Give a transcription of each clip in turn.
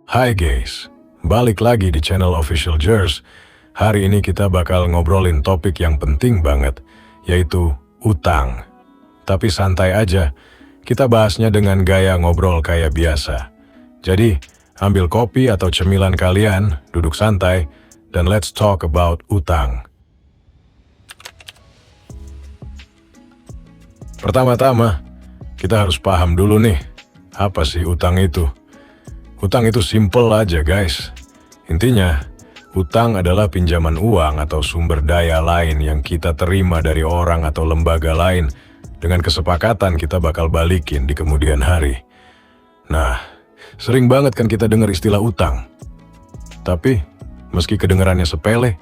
Hai guys, balik lagi di channel Official Jers. Hari ini kita bakal ngobrolin topik yang penting banget, yaitu utang. Tapi santai aja, kita bahasnya dengan gaya ngobrol kayak biasa. Jadi, ambil kopi atau cemilan kalian, duduk santai, dan let's talk about utang. Pertama-tama, kita harus paham dulu nih, apa sih utang itu? Utang itu simple aja guys. Intinya, utang adalah pinjaman uang atau sumber daya lain yang kita terima dari orang atau lembaga lain dengan kesepakatan kita bakal balikin di kemudian hari. Nah, sering banget kan kita dengar istilah utang. Tapi, meski kedengarannya sepele,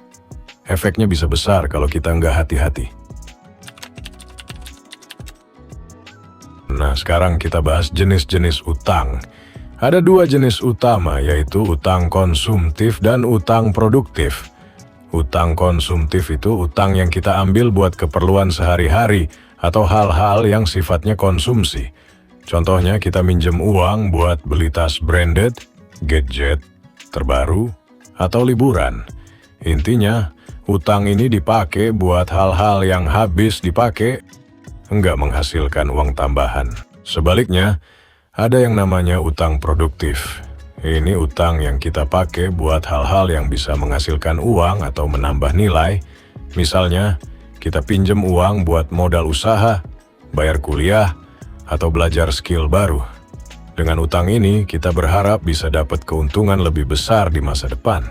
efeknya bisa besar kalau kita nggak hati-hati. Nah, sekarang kita bahas jenis-jenis utang. Ada dua jenis utama, yaitu utang konsumtif dan utang produktif. Utang konsumtif itu utang yang kita ambil buat keperluan sehari-hari atau hal-hal yang sifatnya konsumsi. Contohnya kita minjem uang buat beli tas branded, gadget terbaru, atau liburan. Intinya, utang ini dipakai buat hal-hal yang habis dipakai, enggak menghasilkan uang tambahan. Sebaliknya, ada yang namanya utang produktif. Ini utang yang kita pakai buat hal-hal yang bisa menghasilkan uang atau menambah nilai. Misalnya, kita pinjem uang buat modal usaha, bayar kuliah, atau belajar skill baru. Dengan utang ini, kita berharap bisa dapat keuntungan lebih besar di masa depan.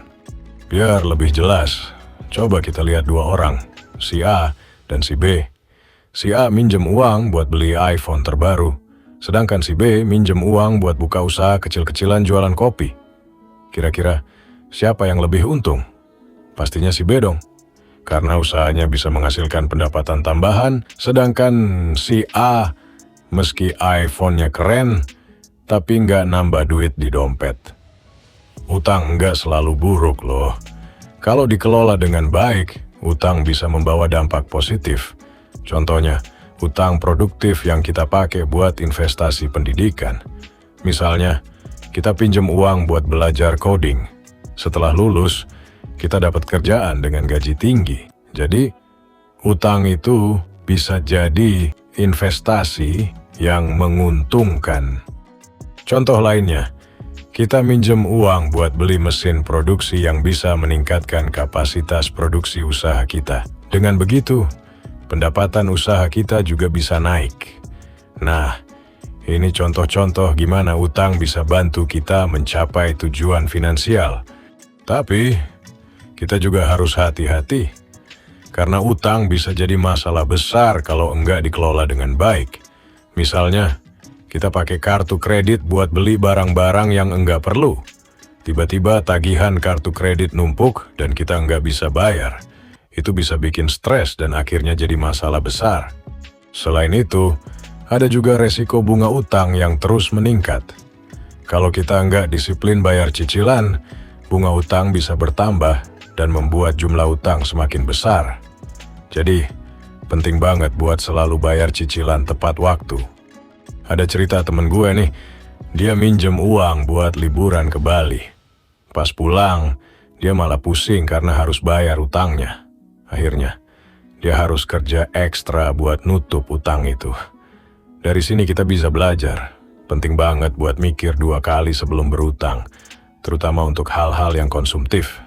Biar lebih jelas, coba kita lihat dua orang, si A dan si B. Si A minjem uang buat beli iPhone terbaru. Sedangkan si B minjem uang buat buka usaha kecil-kecilan jualan kopi. Kira-kira siapa yang lebih untung? Pastinya si B dong. Karena usahanya bisa menghasilkan pendapatan tambahan, sedangkan si A meski iPhone-nya keren, tapi nggak nambah duit di dompet. Utang nggak selalu buruk loh. Kalau dikelola dengan baik, utang bisa membawa dampak positif. Contohnya, utang produktif yang kita pakai buat investasi pendidikan. Misalnya, kita pinjam uang buat belajar coding. Setelah lulus, kita dapat kerjaan dengan gaji tinggi. Jadi, utang itu bisa jadi investasi yang menguntungkan. Contoh lainnya, kita minjem uang buat beli mesin produksi yang bisa meningkatkan kapasitas produksi usaha kita. Dengan begitu, pendapatan usaha kita juga bisa naik. Nah, ini contoh-contoh gimana utang bisa bantu kita mencapai tujuan finansial. Tapi, kita juga harus hati-hati. Karena utang bisa jadi masalah besar kalau enggak dikelola dengan baik. Misalnya, kita pakai kartu kredit buat beli barang-barang yang enggak perlu. Tiba-tiba tagihan kartu kredit numpuk dan kita enggak bisa bayar. Itu bisa bikin stres dan akhirnya jadi masalah besar. Selain itu, ada juga resiko bunga utang yang terus meningkat. Kalau kita nggak disiplin bayar cicilan, bunga utang bisa bertambah dan membuat jumlah utang semakin besar. Jadi, penting banget buat selalu bayar cicilan tepat waktu. Ada cerita temen gue nih, dia minjem uang buat liburan ke Bali. Pas pulang, dia malah pusing karena harus bayar utangnya. Akhirnya, dia harus kerja ekstra buat nutup utang itu. Dari sini kita bisa belajar. Penting banget buat mikir 2 kali sebelum berutang, terutama untuk hal-hal yang konsumtif.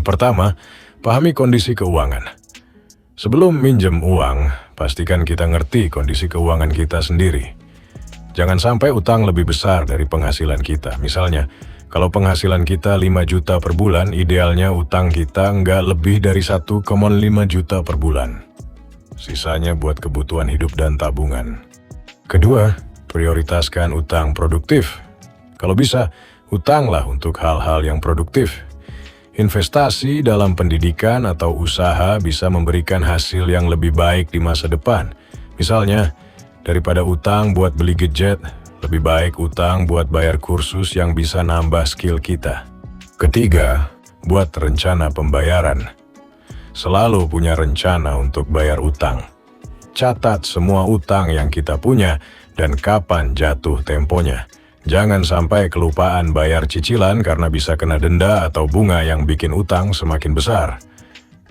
Pertama, pahami kondisi keuangan. Sebelum minjem uang, pastikan kita ngerti kondisi keuangan kita sendiri. Jangan sampai utang lebih besar dari penghasilan kita. Misalnya, kalau penghasilan kita 5 juta per bulan, idealnya utang kita nggak lebih dari 1,5 juta per bulan. Sisanya buat kebutuhan hidup dan tabungan. Kedua, prioritaskan utang produktif. Kalau bisa, utanglah untuk hal-hal yang produktif. Investasi dalam pendidikan atau usaha bisa memberikan hasil yang lebih baik di masa depan. Misalnya, daripada utang buat beli gadget, lebih baik utang buat bayar kursus yang bisa nambah skill kita. Ketiga, buat rencana pembayaran. Selalu punya rencana untuk bayar utang. Catat semua utang yang kita punya dan kapan jatuh temponya. Jangan sampai kelupaan bayar cicilan karena bisa kena denda atau bunga yang bikin utang semakin besar.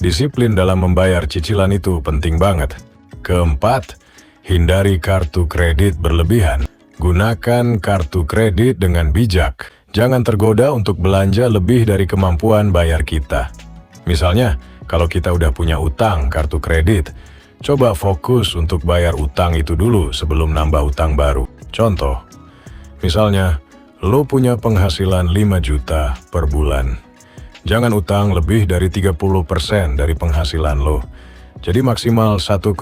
Disiplin dalam membayar cicilan itu penting banget. Keempat, hindari kartu kredit berlebihan. Gunakan kartu kredit dengan bijak. Jangan tergoda untuk belanja lebih dari kemampuan bayar kita. Misalnya, kalau kita udah punya utang kartu kredit, coba fokus untuk bayar utang itu dulu sebelum nambah utang baru. Contoh, misalnya, lo punya penghasilan 5 juta per bulan. Jangan utang lebih dari 30% dari penghasilan lo. Jadi maksimal 1,5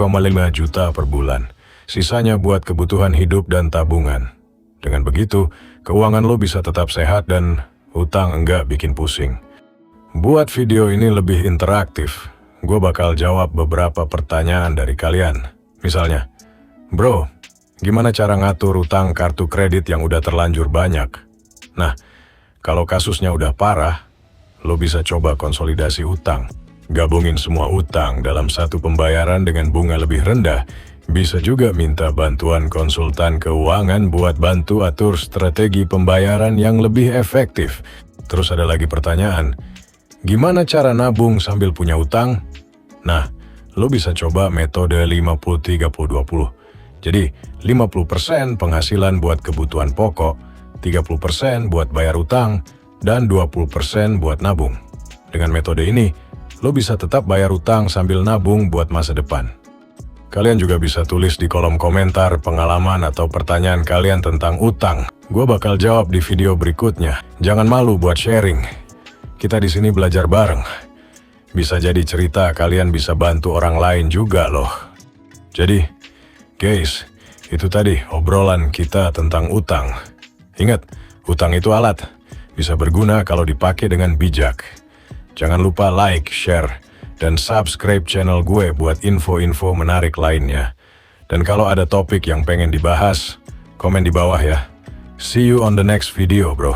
juta per bulan. Sisanya buat kebutuhan hidup dan tabungan. Dengan begitu, keuangan lo bisa tetap sehat dan utang enggak bikin pusing. Buat video ini lebih interaktif, gue bakal jawab beberapa pertanyaan dari kalian. Misalnya, bro, gimana cara ngatur utang kartu kredit yang udah terlanjur banyak? Nah, kalau kasusnya udah parah, lo bisa coba konsolidasi utang. Gabungin semua utang dalam satu pembayaran dengan bunga lebih rendah. Bisa juga minta bantuan konsultan keuangan buat bantu atur strategi pembayaran yang lebih efektif. Terus ada lagi pertanyaan, gimana cara nabung sambil punya utang? Nah, lo bisa coba metode 50-30-20. Jadi, 50% penghasilan buat kebutuhan pokok, 30% buat bayar utang, dan 20% buat nabung. Dengan metode ini, lo bisa tetap bayar utang sambil nabung buat masa depan. Kalian juga bisa tulis di kolom komentar pengalaman atau pertanyaan kalian tentang utang. Gue bakal jawab di video berikutnya. Jangan malu buat sharing. Kita di sini belajar bareng. Bisa jadi cerita kalian bisa bantu orang lain juga loh. Jadi, guys, itu tadi obrolan kita tentang utang. Ingat, utang itu alat. Bisa berguna kalau dipakai dengan bijak. Jangan lupa like, share, dan subscribe channel gue buat info-info menarik lainnya. Dan kalau ada topik yang pengen dibahas, komen di bawah ya. See you on the next video, bro.